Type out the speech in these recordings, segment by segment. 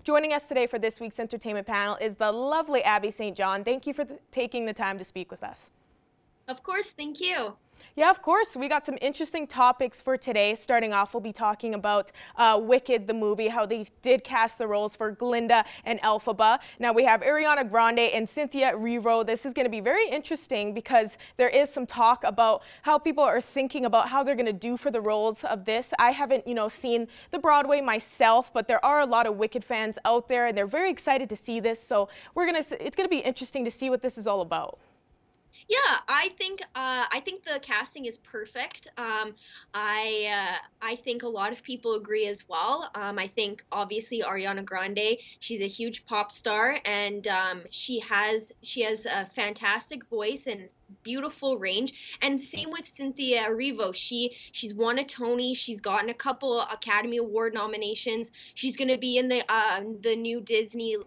Joining us today for this week's entertainment panel is the lovely Abby St. John. Thank you for taking the time to speak with us. Of course, thank you. Yeah, of course. We got some interesting topics for today. Starting off, we'll be talking about Wicked, the movie, how they did cast the roles for Glinda and Elphaba. Now we have Ariana Grande and Cynthia Erivo. This is going to be very interesting because there is some talk about how people are thinking about how they're going to do for the roles of this. I haven't, seen the Broadway myself, but there are a lot of Wicked fans out there, and they're very excited to see this. So it's going to be interesting to see what this is all about. Yeah, I think the casting is perfect. I think a lot of people agree as well. I think obviously Ariana Grande, she's a huge pop star, and she has a fantastic voice and beautiful range. And same with Cynthia Erivo. She's won a Tony. She's gotten a couple Academy Award nominations. She's going to be in the new Disney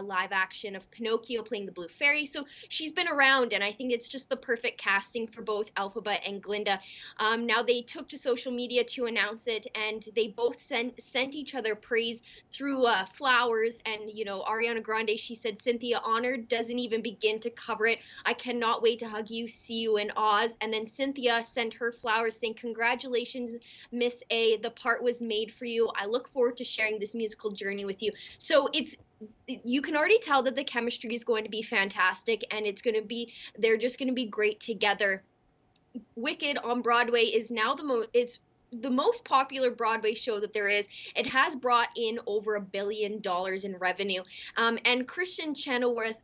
live action of Pinocchio, playing the Blue Fairy. So she's been around, and I think it's just the perfect casting for both Elphaba and Glinda. Now they took to social media to announce it, and they both sent each other praise through flowers. And Ariana Grande, she said, "Cynthia, honored doesn't even begin to cover it. I cannot wait to hug you, see you in Oz." And then Cynthia sent her flowers saying, "Congratulations, Miss A. The part was made for you. I look forward to sharing this musical journey with you." So you can already tell that the chemistry is going to be fantastic, and they're just going to be great together. Wicked on Broadway is now it's the most popular Broadway show that there is. It has brought in over $1 billion in revenue. And Kristen Chenoweth,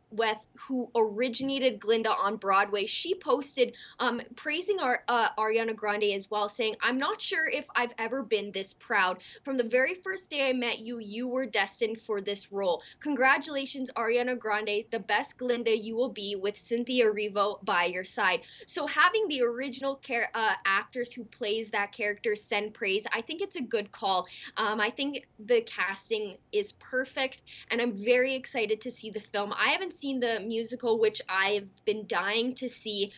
who originated Glinda on Broadway, she posted praising Ariana Grande as well, saying, "I'm not sure if I've ever been this proud. From the very first day I met you, you were destined for this role. Congratulations, Ariana Grande. The best Glinda you will be with Cynthia Erivo by your side." So having the original actors who plays that character send praise, I think it's a good call. I think the casting is perfect, and I'm very excited to see the film. I haven't seen the musical, which I've been dying to see.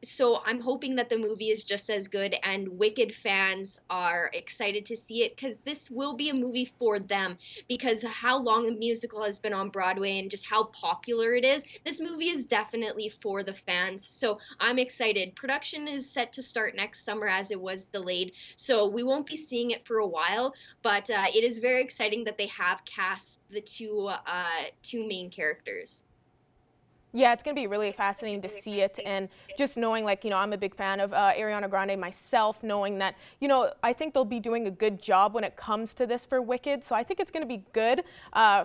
So I'm hoping that the movie is just as good, and Wicked fans are excited to see it because this will be a movie for them, because how long the musical has been on Broadway and just how popular it is. This movie is definitely for the fans. So I'm excited. Production is set to start next summer as it was delayed. So we won't be seeing it for a while, but it is very exciting that they have cast the two main characters. Yeah, it's going to be really fascinating to see it, and just knowing, like, I'm a big fan of Ariana Grande myself, knowing that, I think they'll be doing a good job when it comes to this for Wicked. So I think it's going to be good,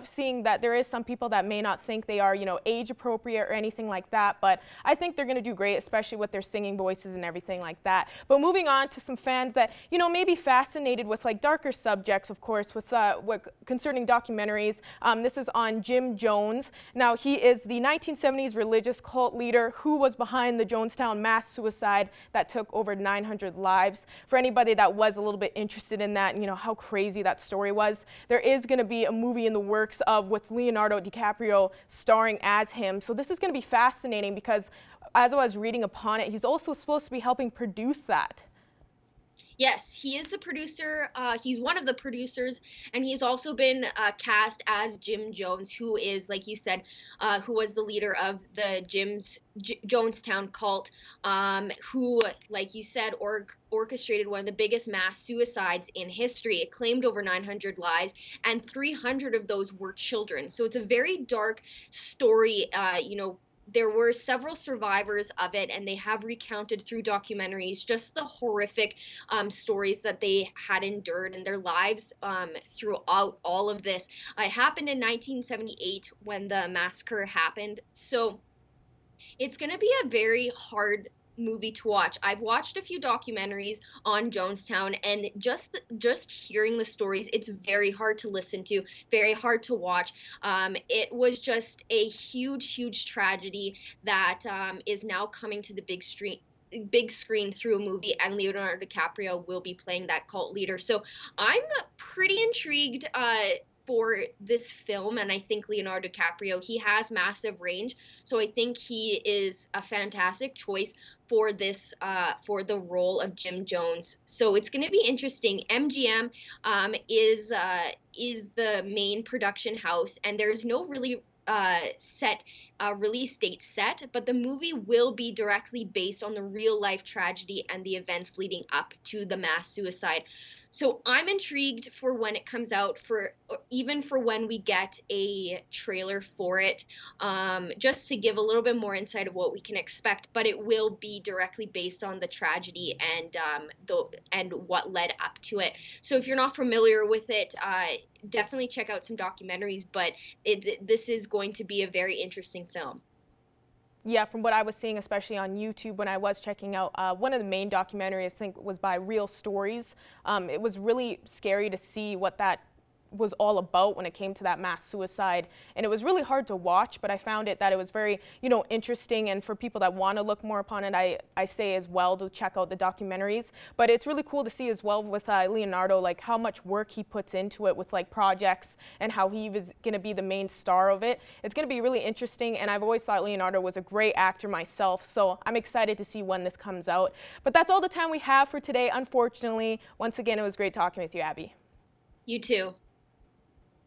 seeing that there is some people that may not think they are, age appropriate or anything like that. But I think they're going to do great, especially with their singing voices and everything like that. But moving on to some fans that, may be fascinated with like darker subjects, of course, with concerning documentaries. This is on Jim Jones. Now, he is the 1970s religious cult leader who was behind the Jonestown mass suicide that took over 900 lives. For anybody that was a little bit interested in that, how crazy that story was, there is going to be a movie in the works with Leonardo DiCaprio starring as him. So this is going to be fascinating because, as I was reading upon it, he's also supposed to be helping produce that. Yes, he is the producer. He's one of the producers, and he's also been cast as Jim Jones, who is, like you said, who was the leader of the Jonestown cult, who, like you said, orchestrated one of the biggest mass suicides in history. It claimed over 900 lives, and 300 of those were children. So it's a very dark story. There were several survivors of it, and they have recounted through documentaries just the horrific stories that they had endured in their lives throughout all of this. It happened in 1978 when the massacre happened. So it's going to be a very hard movie to watch. I've watched a few documentaries on Jonestown, and just hearing the stories, it's very hard to listen to, very hard to watch. It was just a huge tragedy that is now coming to the big screen through a movie, and Leonardo DiCaprio will be playing that cult leader. So I'm pretty intrigued for this film, and I think Leonardo DiCaprio, he has massive range, so I think he is a fantastic choice for this for the role of Jim Jones. So it's going to be interesting. MGM is the main production house, and there's no really set release date set, but the movie will be directly based on the real life tragedy and the events leading up to the mass suicide. So I'm intrigued for when it comes out, for even for when we get a trailer for it, just to give a little bit more insight of what we can expect. But it will be directly based on the tragedy and what led up to it. So if you're not familiar with it, definitely check out some documentaries. But this is going to be a very interesting film. Yeah, from what I was seeing, especially on YouTube when I was checking out, one of the main documentaries, I think, was by Real Stories. It was really scary to see what that was all about when it came to that mass suicide, and it was really hard to watch, but I found that it was very, interesting, and for people that want to look more upon it, I say as well to check out the documentaries. But it's really cool to see as well with Leonardo, like how much work he puts into it with like projects and how he was going to be the main star of it. It's going to be really interesting, and I've always thought Leonardo was a great actor myself, so I'm excited to see when this comes out. But that's all the time we have for today, unfortunately. Once again, it was great talking with you, Abby. You too.